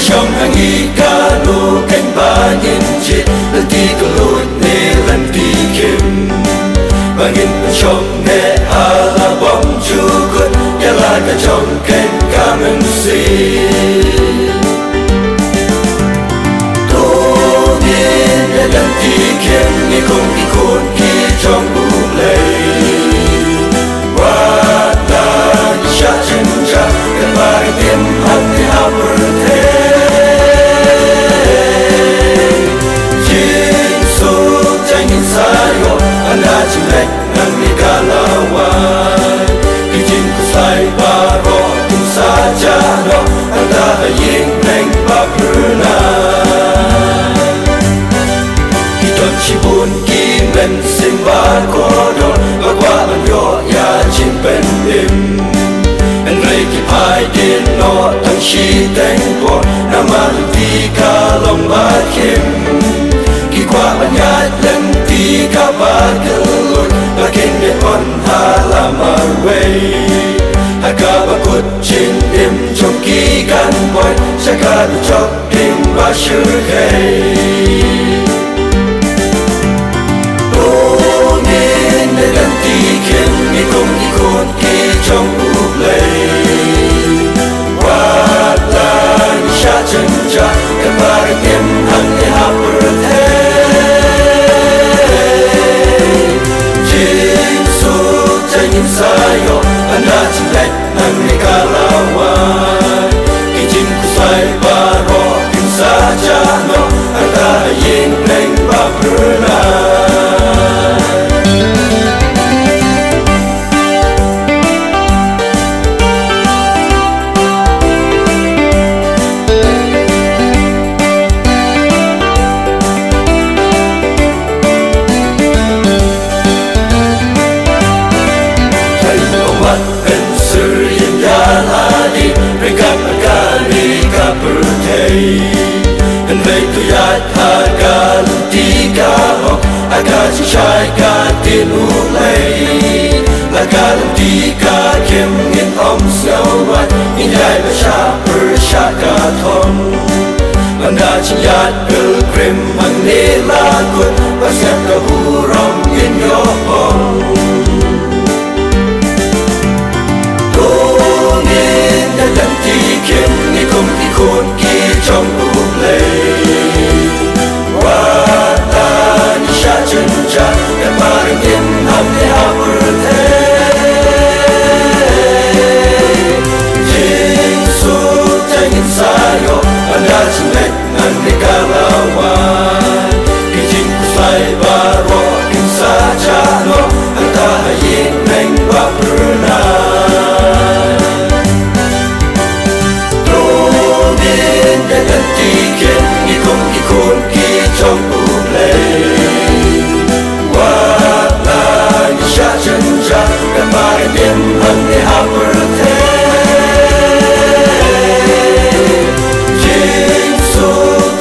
trong hàng y ca nô cánh ba nhìn chết lần tí có lối nê lần tí kiếm và nghìn trong nê à là bóng chú quân ya là cả trong cánh ca mình xin tô nhiên nê lần tí kiếm nghe không đi khôn kia trong bụng lầy và ta như cha chân cha cánh ba tiêm hăng thì hao bờ thế sayo anda chilek nang nikalaway kijin ko say baro kung saja no anda haying nang papruna iton chibun kimen simba kodon bagwa anyo ya chimpen dim en reiki pai din no tang shi teng po naman di kalong bakim kwa banyat lần tí ca ba kelur bakin de on halamar way haka ba kut chin dim trong ki gan boy saka du chok dim ba shur hey o nin de lần tí kim ni kum ni kun ki trong u play wa la ni sha chen cha ka ba dim hang ni ha pur the sayo anda chilek nang nikalaway kijin ko say baro kin saja no anda yin nang papruna en vei tu yat agal tiga hok agal chai ka tin u lei la gal tiga kem in om snow wat in yai ba sha per sha ka thon anda chiyat pel krim mang ne la kut ba sep ka hu rom in yo hong do nin da dan ti kem ni kom ti kon ki trong bụng lầy qua ta như cha chân cha em ba anh em hâm để hao bờ thế Giêsu tay nhìn sayo anda chilek nang nikalaway kijin ko say baro kin saja no anda hayin nang papruna kun ki trong bụng lầy qua la như cha chân cha em ba anh em hân để hao bờ thế Giêsu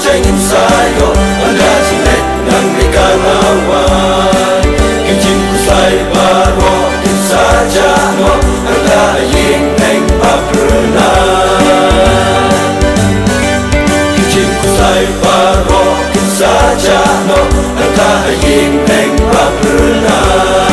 tay nhìn sayo anda chilek nang nikalaway kijin ko say baro kin saja no anda hayin nang papruna say baro kin saja no anta hayin nang papruna